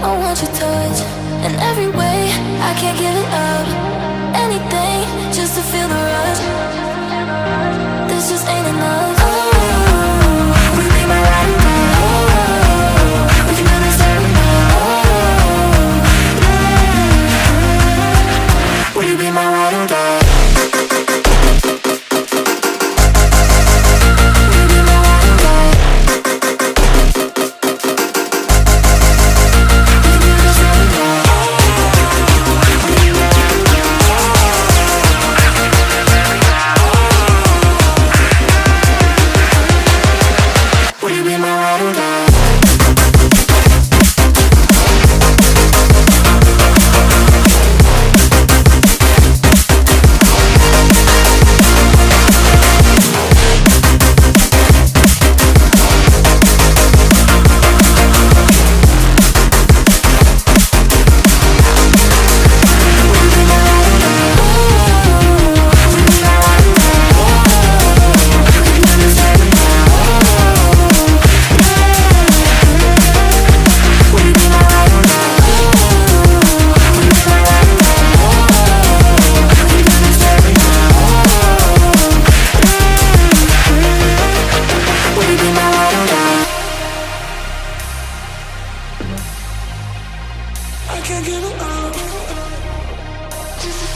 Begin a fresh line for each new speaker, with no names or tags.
I want your touch in every way. I can't give it up. Anything just to feel the rush. This just ain't enough. Oh, we be my ride or die. Oh, we can do this every night. Oh, yeah. Will you be my ride or die? I can't give it up. Just a